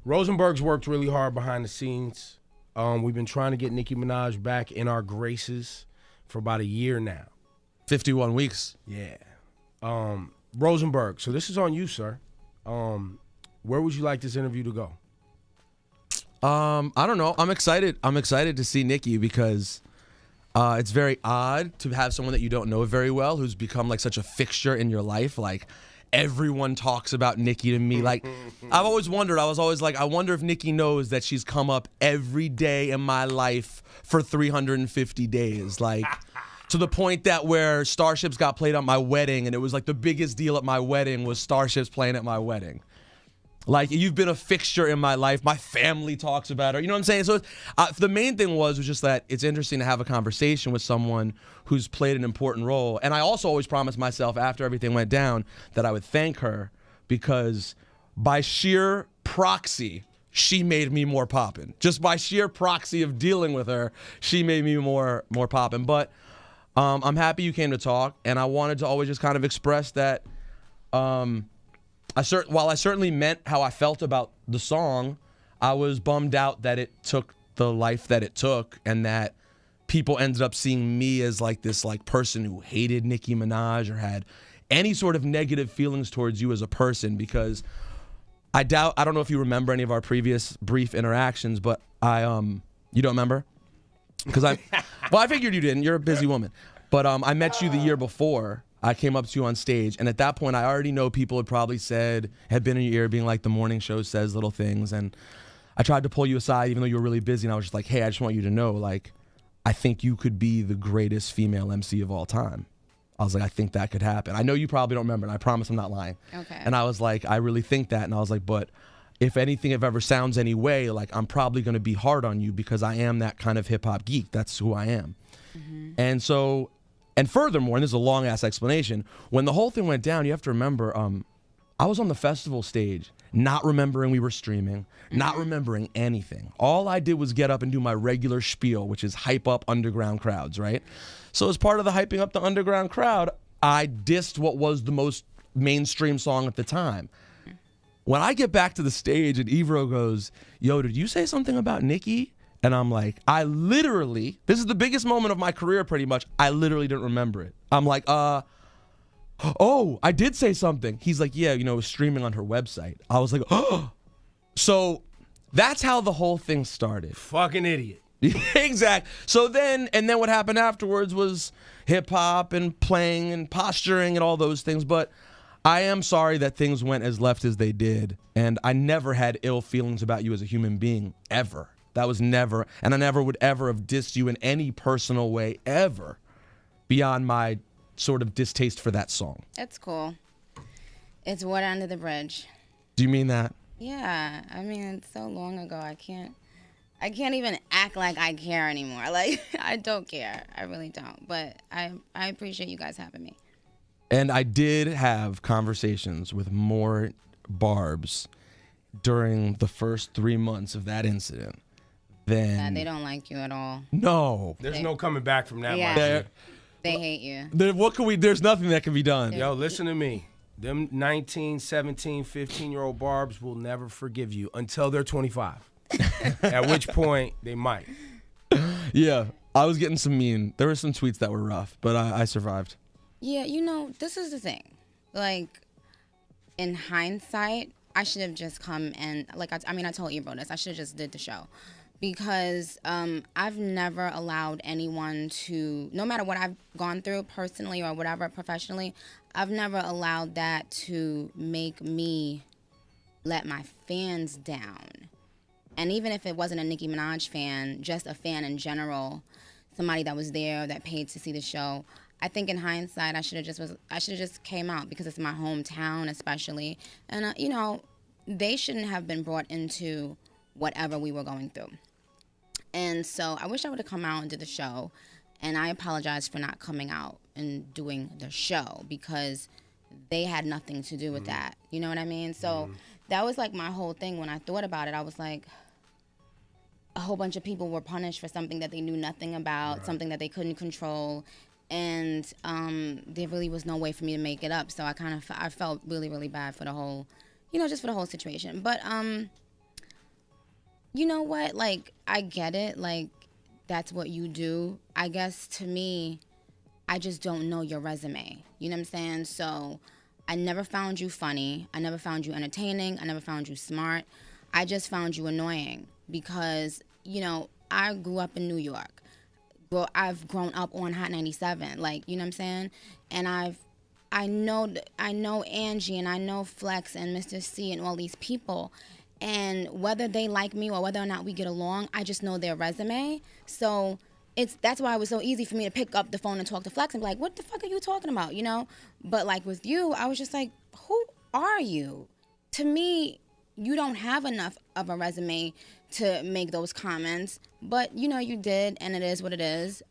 Rosenberg's worked really hard behind the scenes. We've been trying to get Nicki Minaj back in our graces for about a year now. 51 weeks. Yeah. Rosenberg, so this is on you, sir. Where would you like this interview to go? I don't know. I'm excited. I'm excited to see Nicki because it's very odd to have someone that you don't know very well who's become like such a fixture in your life. Like everyone talks about Nicki to me. Like I've always wondered. I was always like, I wonder if Nicki knows that she's come up every day in my life for 350 days. Like to the point that where Starships got played at my wedding, and it was like the biggest deal at my wedding was Starships playing at my wedding. Like, you've been a fixture in my life. My family talks about her. You know what I'm saying? So the main thing was just that it's interesting to have a conversation with someone who's played an important role. And I also always promised myself after everything went down that I would thank her because by sheer proxy, she made me more poppin'. Just by sheer proxy of dealing with her, she made me more poppin'. But I'm happy you came to talk, and I wanted to always just kind of express that while I certainly meant how I felt about the song, I was bummed out that it took the life that it took and that people ended up seeing me as like this like person who hated Nicki Minaj or had any sort of negative feelings towards you as a person, because I don't know if you remember any of our previous brief interactions, but you don't remember? Because I figured you didn't. You're a busy woman. But I met you the year before. I came up to you on stage, and at that point, I already know people had probably had been in your ear being like, the morning show says little things, and I tried to pull you aside even though you were really busy, and I was just like, hey, I just want you to know, like, I think you could be the greatest female MC of all time. I was like, I think that could happen. I know you probably don't remember, and I promise I'm not lying. Okay. And I was like, I really think that, and I was like, but if anything ever sounds any way, like, I'm probably going to be hard on you because I am that kind of hip-hop geek. That's who I am. Mm-hmm. And so... And furthermore, and this is a long-ass explanation, when the whole thing went down, you have to remember, I was on the festival stage, not remembering we were streaming, not remembering anything. All I did was get up and do my regular spiel, which is hype up underground crowds, right? So as part of the hyping up the underground crowd, I dissed what was the most mainstream song at the time. When I get back to the stage and Evro goes, yo, did you say something about Nicki? And I'm like, this is the biggest moment of my career pretty much. I literally didn't remember it. I'm like, oh, I did say something. He's like, yeah, it was streaming on her website. I was like, oh. So that's how the whole thing started. Fucking idiot. Exactly. So then what happened afterwards was hip hop and playing and posturing and all those things. But I am sorry that things went as left as they did. And I never had ill feelings about you as a human being, ever. That was never, and I never would ever have dissed you in any personal way ever beyond my sort of distaste for that song. It's cool. It's water under the bridge. Do you mean that? Yeah. I mean, it's so long ago. I can't even act like I care anymore. Like, I don't care. I really don't. But I appreciate you guys having me. And I did have conversations with more Barbs during the first 3 months of that incident. Yeah, they don't like you at all. No. There's no coming back from that. Yeah. They hate you. There's nothing that can be done. Yo, listen to me. Them 19, 17, 15-year-old Barbs will never forgive you until they're 25. At which point, they might. Yeah, I was getting there were some tweets that were rough, but I survived. Yeah, this is the thing. Like, in hindsight, I should have just come and, like, I told Ebro this. I should have just did the show. Because I've never allowed anyone to, no matter what I've gone through personally or whatever professionally, I've never allowed that to make me let my fans down. And even if it wasn't a Nicki Minaj fan, just a fan in general, somebody that was there that paid to see the show, I think in hindsight I should have just came out because it's my hometown especially, and they shouldn't have been brought into whatever we were going through. And so I wish I would have come out and did the show, and I apologize for not coming out and doing the show because they had nothing to do with that. You know what I mean? So that was like my whole thing when I thought about it. I was like, a whole bunch of people were punished for something that they knew nothing about, something that they couldn't control, and there really was no way for me to make it up. So I felt really, really bad for the whole, just for the whole situation. But You know what? Like, I get it. Like, that's what you do. I guess to me, I just don't know your resume. You know what I'm saying? So I never found you funny. I never found you entertaining. I never found you smart. I just found you annoying because, you know, I grew up in New York. Well, I've grown up on Hot 97. Like, you know what I'm saying? And I know Angie and I know Flex and Mr. C and all these people. And whether they like me or whether or not we get along, I just know their resume. So that's why it was so easy for me to pick up the phone and talk to Flex and be like, what the fuck are you talking about, you know? But like with you, I was just like, who are you? To me, you don't have enough of a resume to make those comments. But, you know, you did, and it is what it is.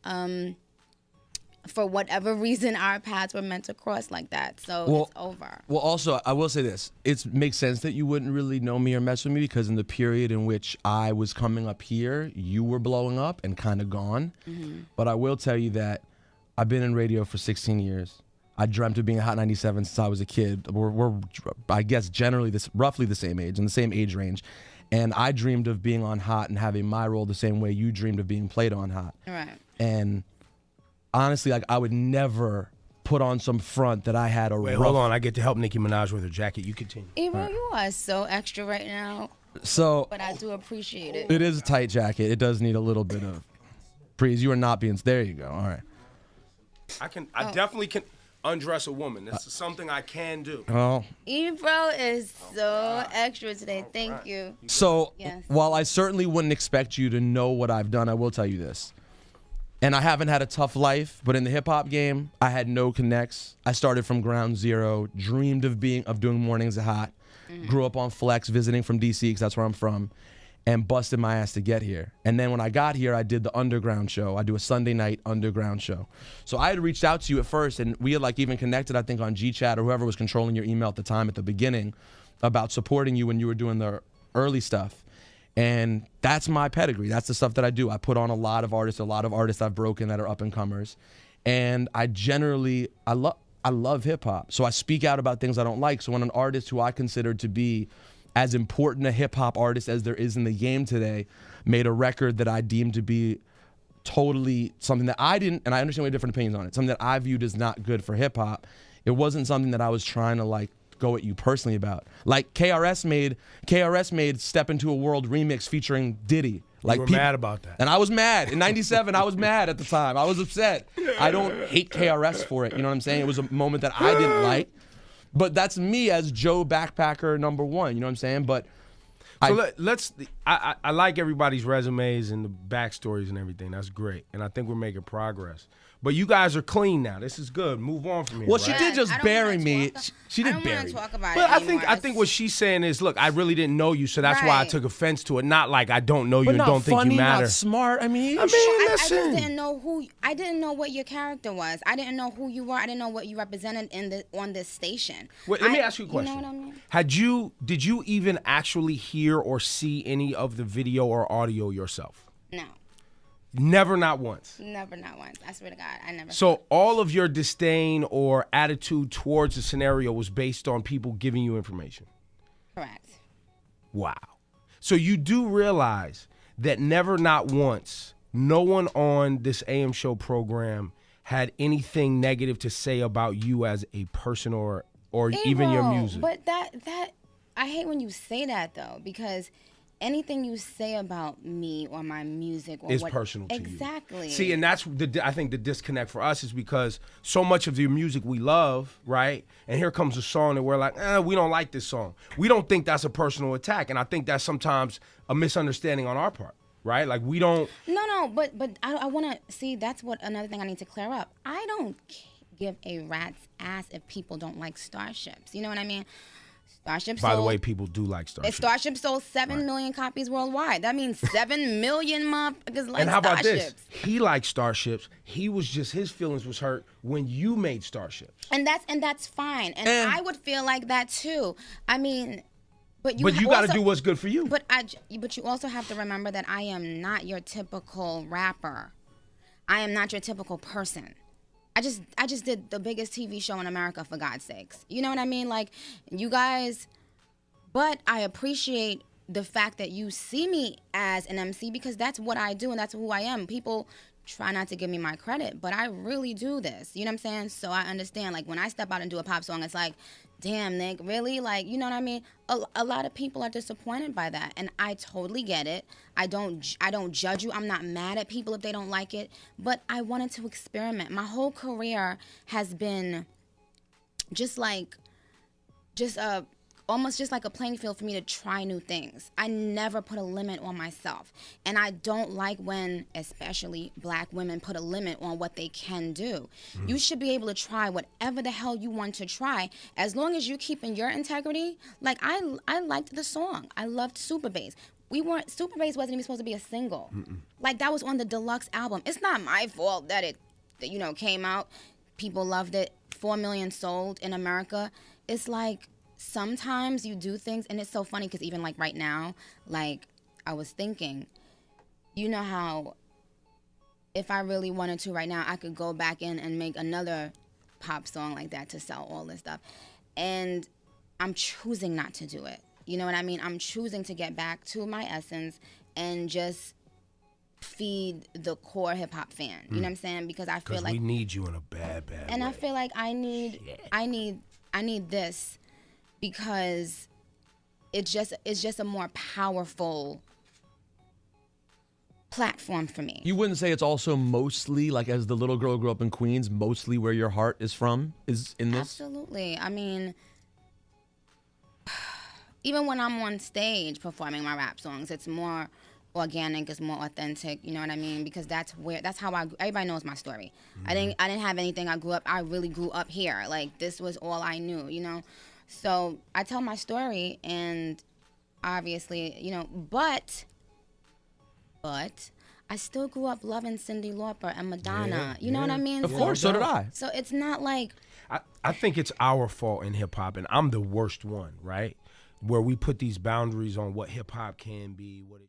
For whatever reason, our paths were meant to cross like that. So it's over. Well, also, I will say this. It makes sense that you wouldn't really know me or mess with me because in the period in which I was coming up here, you were blowing up and kind of gone. Mm-hmm. But I will tell you that I've been in radio for 16 years. I dreamt of being a Hot 97 since I was a kid. We're I guess, generally roughly the same age, in the same age range. And I dreamed of being on Hot and having my role the same way you dreamed of being played on Hot. Right. And honestly, like I would never put on some front that I had a Wait, rough... hold on. I get to help Nicki Minaj with her jacket. You continue. Ebro, you are so extra right now. So, but I do appreciate it. It is a tight jacket. It does need a little bit of breeze. You are not being... There you go. All right. I definitely can undress a woman. This is something I can do. Oh. Ebro is so extra today. Thank you. So, yes. While I certainly wouldn't expect you to know what I've done, I will tell you this. And I haven't had a tough life, but in the hip-hop game, I had no connects. I started from ground zero, dreamed of doing mornings at Hot, grew up on Flex, visiting from DC because that's where I'm from, and busted my ass to get here. And then when I got here, I did the underground show. I do a Sunday night underground show. So I had reached out to you at first, and we had like even connected, I think, on GChat or whoever was controlling your email at the time at the beginning about supporting you when you were doing the early stuff. And that's my pedigree. That's the stuff that I do. I put on a lot of artists I've broken that are up-and-comers. And I love hip-hop. So I speak out about things I don't like. So when an artist who I consider to be as important a hip-hop artist as there is in the game today made a record that I deemed to be totally something that I didn't, and I understand we have different opinions on it, something that I viewed as not good for hip-hop, it wasn't something that I was trying to like go at you personally about. Like KRS made Step Into a World remix featuring Diddy. Like you were mad about that. And I was mad. In 97, I was mad at the time. I was upset. I don't hate KRS for it. You know what I'm saying? It was a moment that I didn't like. But that's me as Joe Backpacker #1. You know what I'm saying? But so I like everybody's resumes and the backstories and everything. That's great. And I think we're making progress. But you guys are clean now. This is good. Move on from here. Well, right? she did just bury me. She did bury me. I don't want to talk about but it I think what she's saying is, look, I really didn't know you, so that's why I took offense to it. Not like I don't know you but and not don't funny, think you matter. Not smart. I mean, I listen. just didn't know I didn't know what your character was. I didn't know who you were. I didn't know what you represented on this station. Wait, let me ask you a question. You know what I mean? Did you even actually hear or see any of the video or audio yourself? No. Never, not once. Never, not once. I swear to God, I never. So all of your disdain or attitude towards the scenario was based on people giving you information? Correct. Wow. So you do realize that never, not once, no one on this AM show program had anything negative to say about you as a person or even your music. But that I hate when you say that though, because anything you say about me or my music or is personal to you. Exactly. See, and that's I think the disconnect for us is because so much of the music we love, right? And here comes a song that we're like, we don't like this song. We don't think that's a personal attack, and I think that's sometimes a misunderstanding on our part, right? Like we don't. No, but I want to see. That's what another thing I need to clear up. I don't give a rat's ass if people don't like Starships. You know what I mean? By the way, people do like Starship. Starship sold 7 million copies worldwide. That means 7 million motherfuckers like Starships. And how about this? He liked Starships. His feelings was hurt when you made Starships. And that's fine. And I would feel like that too. I mean, but you got to do what's good for you. But you also have to remember that I am not your typical rapper. I am not your typical person. I just did the biggest TV show in America, for God's sakes. You know what I mean? Like, you guys, but I appreciate the fact that you see me as an MC, because that's what I do and that's who I am. People try not to give me my credit, but I really do this. You know what I'm saying? So I understand, like, when I step out and do a pop song, it's like, damn, Nick, really? Like, you know what I mean? A lot of people are disappointed by that, and I totally get it. I don't judge you. I'm not mad at people if they don't like it, but I wanted to experiment. My whole career has been almost just like a playing field for me to try new things. I never put a limit on myself. And I don't like when, especially black women, put a limit on what they can do. You should be able to try whatever the hell you want to try, as long as you keep in your integrity. Like, I liked the song. I loved Super Bass. Super Bass wasn't even supposed to be a single. Like, that was on the deluxe album. It's not my fault that it, came out. People loved it. 4 million sold in America. It's like, sometimes you do things, and it's so funny because even like right now, like, I was thinking, you know how if I really wanted to right now, I could go back in and make another pop song like that to sell all this stuff. And I'm choosing not to do it. You know what I mean? I'm choosing to get back to my essence and just feed the core hip hop fan. You know what I'm saying? Because I feel like we need you in a bad and way. I feel like I need this, because it's just a more powerful platform for me. You wouldn't say it's also mostly, like, as the little girl who grew up in Queens, mostly where your heart is from, is in this? Absolutely. I mean, even when I'm on stage performing my rap songs, it's more organic, it's more authentic, you know what I mean? Because that's how everybody knows my story. I didn't have anything. I really grew up here. Like, this was all I knew, you know? So I tell my story, and obviously, but I still grew up loving Cyndi Lauper and Madonna. You know what I mean? Of course, so did I. So it's not like... I think it's our fault in hip hop, and I'm the worst one, right? Where we put these boundaries on what hip hop can be, what it